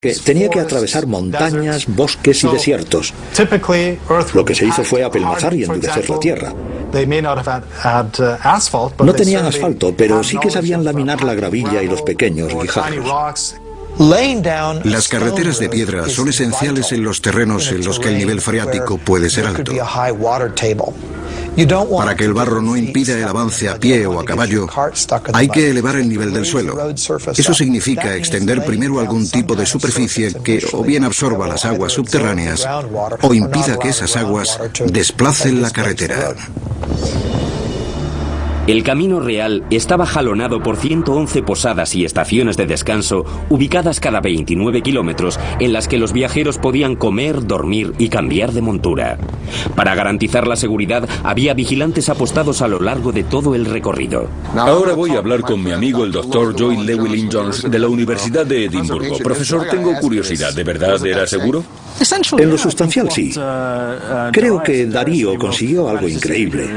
que tenía que atravesar montañas, bosques y desiertos. Lo que se hizo fue apelmazar y endurecer la tierra. No tenían asfalto, pero sí que sabían laminar la gravilla y los pequeños guijarros. Las carreteras de piedra son esenciales en los terrenos en los que el nivel freático puede ser alto. Para que el barro no impida el avance a pie o a caballo, hay que elevar el nivel del suelo. Eso significa extender primero algún tipo de superficie que o bien absorba las aguas subterráneas o impida que esas aguas desplacen la carretera. El Camino Real estaba jalonado por 111 posadas y estaciones de descanso ubicadas cada 29 kilómetros en las que los viajeros podían comer, dormir y cambiar de montura. Para garantizar la seguridad había vigilantes apostados a lo largo de todo el recorrido. Ahora voy a hablar con mi amigo el doctor Joy Llewellyn-Jones de la Universidad de Edimburgo. Profesor, tengo curiosidad, ¿de verdad era seguro? En lo sustancial sí. Creo que Darío consiguió algo increíble.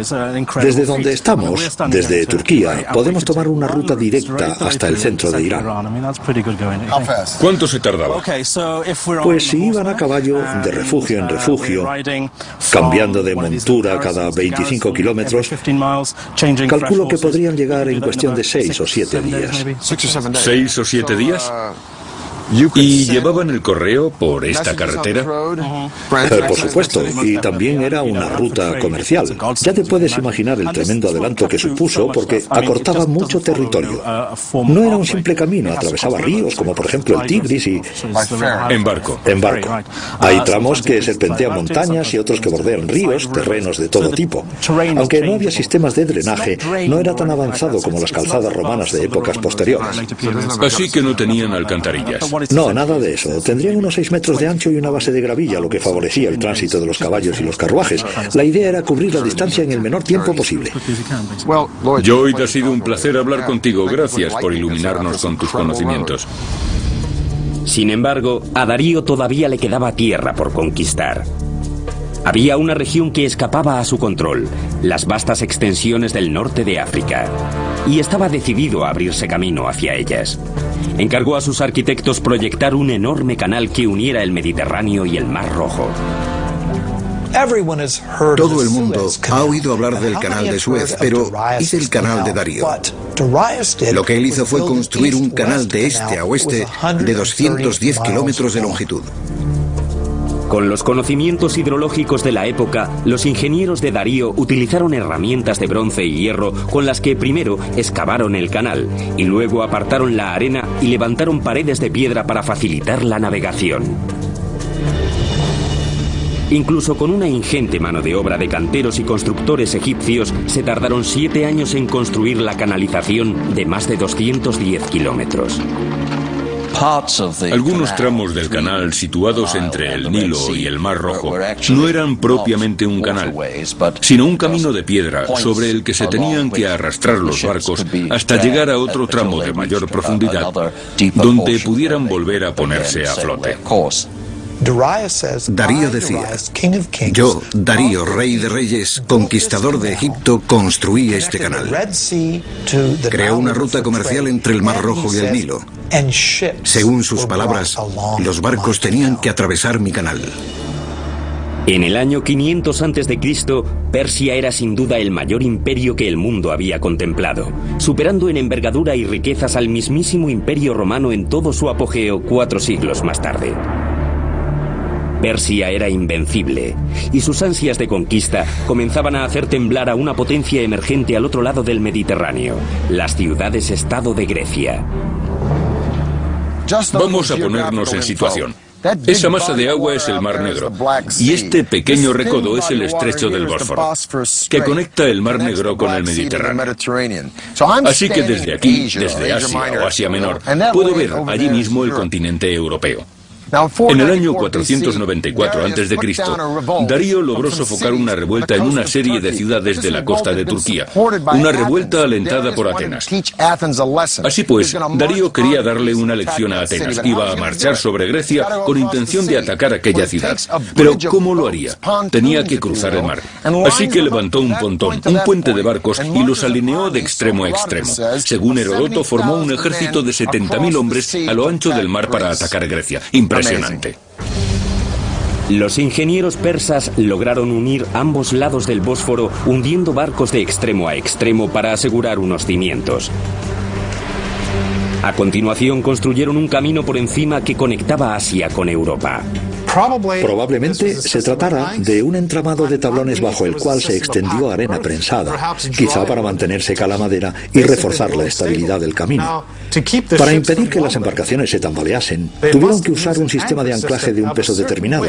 Desde donde estamos, desde Turquía, podemos tomar una ruta directa hasta el centro de Irán. ¿Cuánto se tardaba? Pues si iban a caballo de refugio en refugio, cambiando de montura cada 25 kilómetros, calculo que podrían llegar en cuestión de 6 o 7 días. ¿6 o 7 días? ¿Y llevaban el correo por esta carretera? Por supuesto, y también era una ruta comercial. Ya te puedes imaginar el tremendo adelanto que supuso porque acortaba mucho territorio. No era un simple camino, atravesaba ríos como por ejemplo el Tigris y... En barco. En barco. Hay tramos que serpentean montañas y otros que bordean ríos, terrenos de todo tipo. Aunque no había sistemas de drenaje, no era tan avanzado como las calzadas romanas de épocas posteriores. Así que no tenían alcantarillas. No, nada de eso. Tendrían unos 6 metros de ancho y una base de gravilla, lo que favorecía el tránsito de los caballos y los carruajes. La idea era cubrir la distancia en el menor tiempo posible. Lloyd, ha sido un placer hablar contigo. Gracias por iluminarnos con tus conocimientos. Sin embargo, a Darío todavía le quedaba tierra por conquistar. Había una región que escapaba a su control, las vastas extensiones del norte de África, y estaba decidido a abrirse camino hacia ellas. Encargó a sus arquitectos proyectar un enorme canal que uniera el Mediterráneo y el Mar Rojo. Todo el mundo ha oído hablar del canal de Suez, pero ¿y del canal de Darío? Lo que él hizo fue construir un canal de este a oeste de 210 kilómetros de longitud. Con los conocimientos hidrológicos de la época, los ingenieros de Darío utilizaron herramientas de bronce y hierro con las que primero excavaron el canal y luego apartaron la arena y levantaron paredes de piedra para facilitar la navegación. Incluso con una ingente mano de obra de canteros y constructores egipcios, se tardaron 7 años en construir la canalización de más de 210 kilómetros. Algunos tramos del canal situados entre el Nilo y el Mar Rojo no eran propiamente un canal, sino un camino de piedra sobre el que se tenían que arrastrar los barcos hasta llegar a otro tramo de mayor profundidad, donde pudieran volver a ponerse a flote. Darío decía: yo, Darío, rey de reyes, conquistador de Egipto, construí este canal. Creó una ruta comercial entre el Mar Rojo y el Nilo. Según sus palabras, los barcos tenían que atravesar mi canal. En el año 500 a.C., Persia era sin duda el mayor imperio que el mundo había contemplado, superando en envergadura y riquezas al mismísimo Imperio Romano en todo su apogeo 4 siglos más tarde. Persia era invencible, y sus ansias de conquista comenzaban a hacer temblar a una potencia emergente al otro lado del Mediterráneo, las ciudades-estado de Grecia. Vamos a ponernos en situación. Esa masa de agua es el Mar Negro, y este pequeño recodo es el estrecho del Bósforo, que conecta el Mar Negro con el Mediterráneo. Así que desde aquí, desde Asia o Asia Menor, puedo ver allí mismo el continente europeo. En el año 494 a.C., Darío logró sofocar una revuelta en una serie de ciudades de la costa de Turquía, una revuelta alentada por Atenas. Así pues, Darío quería darle una lección a Atenas. Iba a marchar sobre Grecia con intención de atacar aquella ciudad. Pero ¿cómo lo haría? Tenía que cruzar el mar. Así que levantó un pontón, un puente de barcos, y los alineó de extremo a extremo. Según Heródoto, formó un ejército de 70.000 hombres a lo ancho del mar para atacar Grecia. Impresionante. Los ingenieros persas lograron unir ambos lados del Bósforo hundiendo barcos de extremo a extremo para asegurar unos cimientos. A continuación construyeron un camino por encima que conectaba Asia con Europa. Probablemente se tratara de un entramado de tablones bajo el cual se extendió arena prensada, quizá para mantener seca la madera y reforzar la estabilidad del camino. Para impedir que las embarcaciones se tambaleasen, tuvieron que usar un sistema de anclaje de un peso determinado,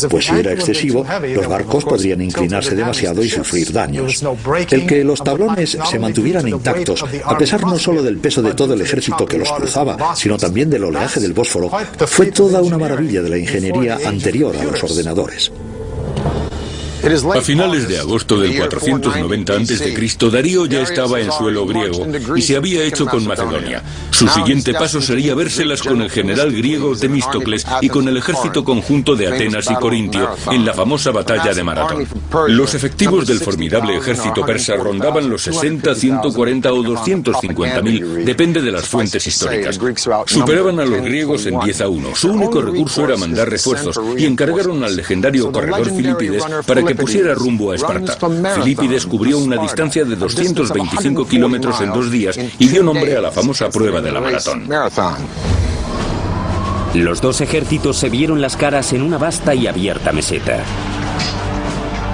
pues si era excesivo, los barcos podrían inclinarse demasiado y sufrir daños. El que los tablones se mantuvieran intactos, a pesar no solo del peso de todo el ejército que los cruzaba, sino también del oleaje del Bósforo, fue toda una maravilla de la ingeniería anterior a los ordenadores. A finales de agosto del 490 a.C., Darío ya estaba en suelo griego y se había hecho con Macedonia. Su siguiente paso sería vérselas con el general griego Temístocles y con el ejército conjunto de Atenas y Corintio en la famosa batalla de Maratón. Los efectivos del formidable ejército persa rondaban los 60, 140 o 250.000, depende de las fuentes históricas. Superaban a los griegos en 10-1. Su único recurso era mandar refuerzos y encargaron al legendario corredor Filipides para que pusiera rumbo a Esparta. Filipides cubrió una distancia de 225 kilómetros en 2 días y dio nombre a la famosa prueba de la maratón. Los dos ejércitos se vieron las caras en una vasta y abierta meseta.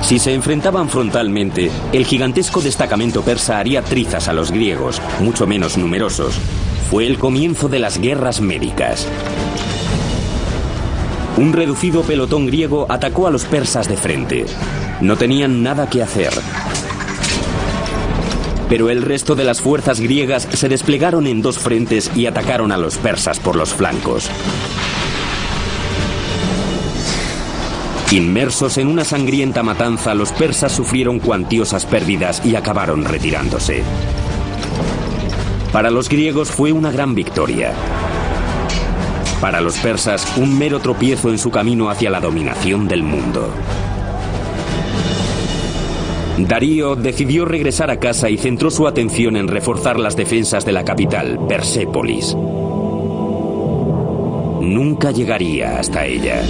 Si se enfrentaban frontalmente, el gigantesco destacamento persa haría trizas a los griegos, mucho menos numerosos. Fue el comienzo de las guerras médicas. Un reducido pelotón griego atacó a los persas de frente. No tenían nada que hacer. Pero el resto de las fuerzas griegas se desplegaron en 2 frentes y atacaron a los persas por los flancos. Inmersos en una sangrienta matanza, los persas sufrieron cuantiosas pérdidas y acabaron retirándose. Para los griegos fue una gran victoria. Para los persas, un mero tropiezo en su camino hacia la dominación del mundo. Darío decidió regresar a casa y centró su atención en reforzar las defensas de la capital, Persépolis. Nunca llegaría hasta ella.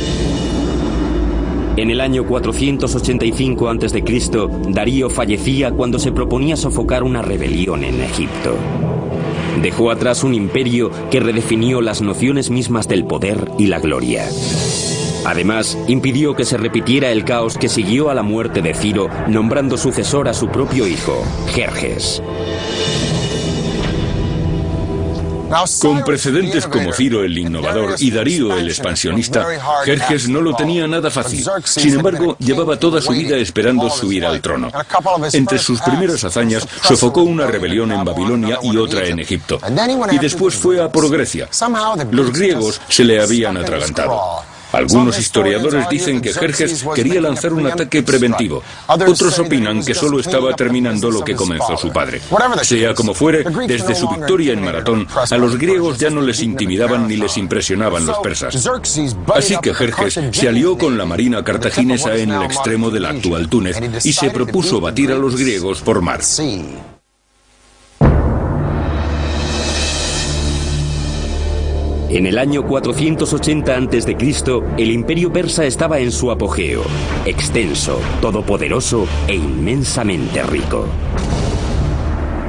En el año 485 a.C., Darío fallecía cuando se proponía sofocar una rebelión en Egipto. Dejó atrás un imperio que redefinió las nociones mismas del poder y la gloria. Además, impidió que se repitiera el caos que siguió a la muerte de Ciro, nombrando sucesor a su propio hijo, Jerjes. Con precedentes como Ciro el innovador y Darío el expansionista, Jerjes no lo tenía nada fácil. Sin embargo, llevaba toda su vida esperando subir al trono. Entre sus primeras hazañas, sofocó una rebelión en Babilonia y otra en Egipto. Y después fue a por Grecia. Los griegos se le habían atragantado. Algunos historiadores dicen que Jerjes quería lanzar un ataque preventivo. Otros opinan que solo estaba terminando lo que comenzó su padre. Sea como fuere, desde su victoria en Maratón, a los griegos ya no les intimidaban ni les impresionaban los persas. Así que Jerjes se alió con la marina cartaginesa en el extremo del actual Túnez y se propuso batir a los griegos por mar. En el año 480 a.C., el imperio persa estaba en su apogeo, extenso, todopoderoso e inmensamente rico.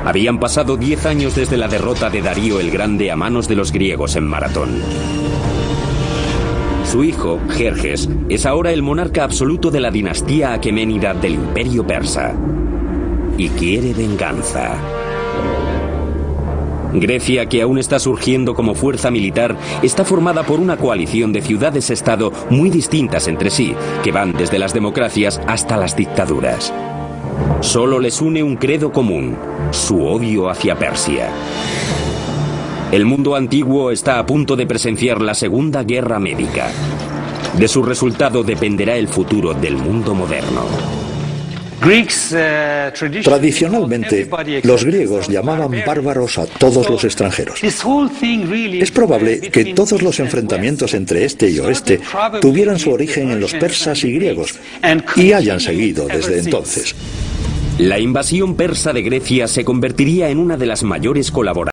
Habían pasado 10 años desde la derrota de Darío el Grande a manos de los griegos en Maratón. Su hijo, Jerjes, es ahora el monarca absoluto de la dinastía aqueménida del imperio persa. Y quiere venganza. Grecia, que aún está surgiendo como fuerza militar, está formada por una coalición de ciudades-estado muy distintas entre sí, que van desde las democracias hasta las dictaduras. Solo les une un credo común: su odio hacia Persia. El mundo antiguo está a punto de presenciar la Segunda Guerra Médica. De su resultado dependerá el futuro del mundo moderno. Tradicionalmente, los griegos llamaban bárbaros a todos los extranjeros. Es probable que todos los enfrentamientos entre este y oeste tuvieran su origen en los persas y griegos y hayan seguido desde entonces. La invasión persa de Grecia se convertiría en una de las mayores colaboraciones